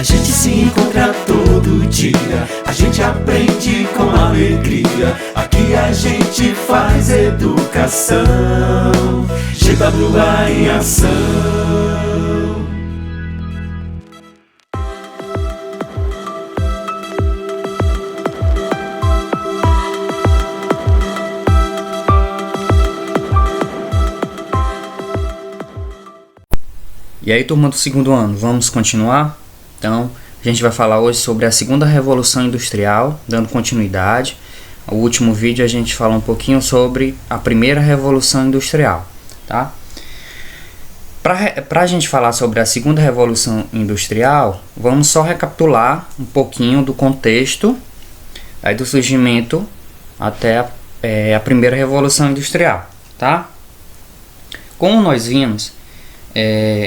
gente se encontra todo dia, a gente aprende com alegria. Aqui a gente faz educação, GWA em ação. E aí, turma do segundo ano, vamos continuar? Então, a gente vai falar hoje sobre a segunda revolução industrial, dando continuidade. No último vídeo a gente falou um pouquinho sobre a primeira revolução industrial, tá? Para a gente falar sobre a segunda revolução industrial, vamos só recapitular um pouquinho do contexto, aí do surgimento até a primeira revolução industrial, tá? Como nós vimos,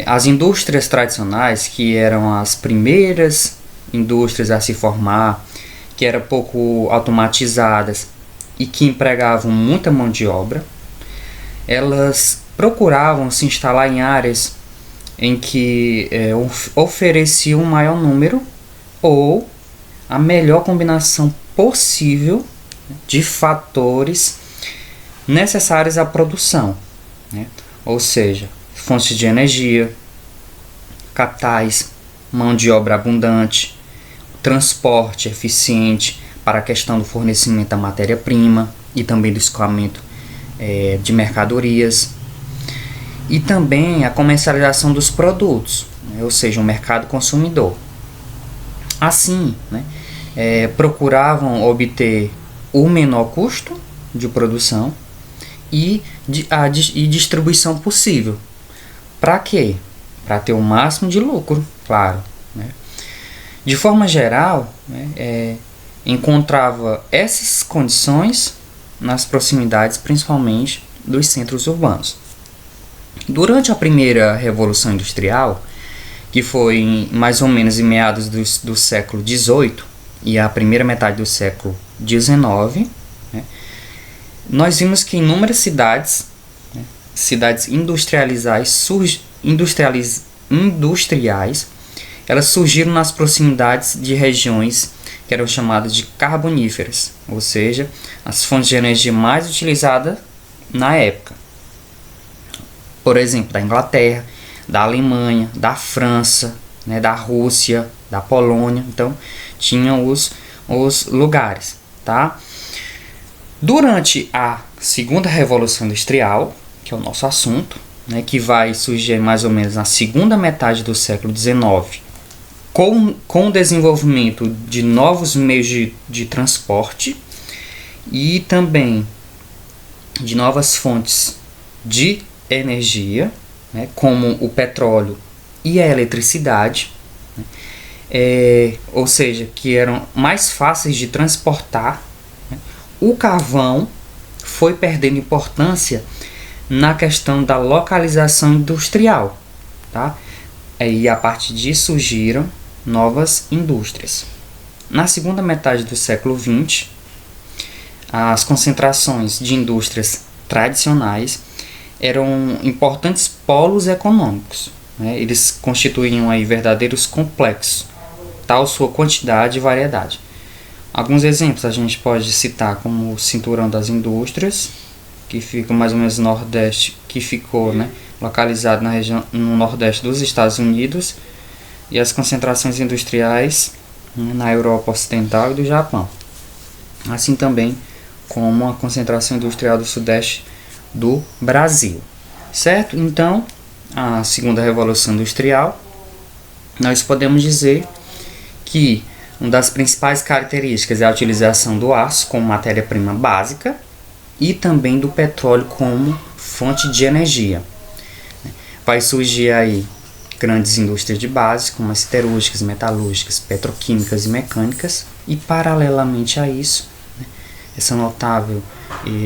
as indústrias tradicionais, que eram as primeiras indústrias a se formar, que eram pouco automatizadas e que empregavam muita mão de obra, elas procuravam se instalar em áreas em que ofereciam um maior número ou a melhor combinação possível de fatores necessários à produção, né? Ou seja, fontes de energia, capitais, mão de obra abundante, transporte eficiente para a questão do fornecimento da matéria-prima e também do escoamento de mercadorias, e também a comercialização dos produtos, né? Ou seja, o mercado consumidor. Assim, né, procuravam obter o menor custo de produção e distribuição possível. Para quê? Para ter o máximo de lucro, claro, né? De forma geral, né, encontrava essas condições nas proximidades, principalmente dos centros urbanos. Durante a primeira Revolução Industrial, que foi mais ou menos em meados do século XVIII e a primeira metade do século XIX, né, nós vimos que inúmeras cidades industriais, elas surgiram nas proximidades de regiões que eram chamadas de carboníferas, ou seja, as fontes de energia mais utilizadas na época. Por exemplo, da Inglaterra, da Alemanha, da França, né, da Rússia, da Polônia. Então, tinham os lugares, tá? Durante a segunda Revolução Industrial, que é o nosso assunto, né, que vai surgir mais ou menos na segunda metade do século XIX, com o desenvolvimento de novos meios de transporte e também de novas fontes de energia, né, como o petróleo e a eletricidade, né, ou seja, que eram mais fáceis de transportar, né. O carvão foi perdendo importância na questão da localização industrial, tá? E a partir disso surgiram novas indústrias. Na segunda metade do século XX, as concentrações de indústrias tradicionais eram importantes polos econômicos, né? Eles constituíam aí verdadeiros complexos, tal sua quantidade e variedade. Alguns exemplos a gente pode citar como o Cinturão das Indústrias, que fica mais ou menos no Nordeste, que ficou, né, localizado na região no Nordeste dos Estados Unidos, e as concentrações industriais, né, na Europa Ocidental e do Japão, assim também como a concentração industrial do Sudeste do Brasil, certo? Então, a segunda Revolução Industrial, nós podemos dizer que uma das principais características é a utilização do aço como matéria-prima básica e também do petróleo como fonte de energia. Vai surgir aí grandes indústrias de base, como as siderúrgicas, metalúrgicas, petroquímicas e mecânicas, e paralelamente a isso, né, essa notável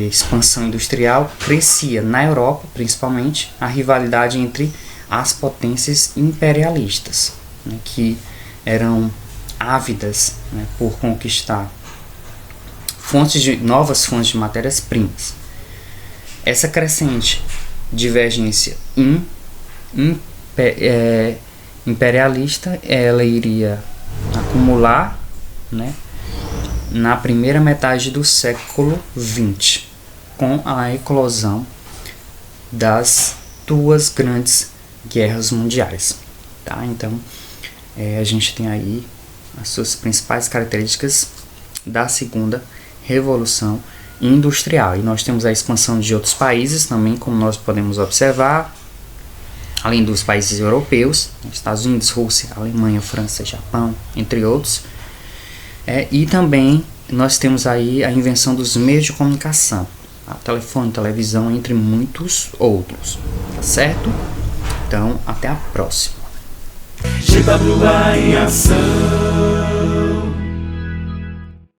expansão industrial crescia na Europa, principalmente, a rivalidade entre as potências imperialistas, né, que eram ávidas, né, por conquistar novas fontes de matérias-primas. Essa crescente divergência imperialista, ela iria acumular, né, na primeira metade do século XX, com a eclosão das duas grandes guerras mundiais, tá? Então, a gente tem aí as suas principais características da segunda revolução industrial. E nós temos a expansão de outros países também, como nós podemos observar, além dos países europeus, Estados Unidos, Rússia, Alemanha, França, Japão, entre outros. E também nós temos aí a invenção dos meios de comunicação, telefone, televisão, entre muitos outros, tá certo? Então, até a próxima. GWA em ação.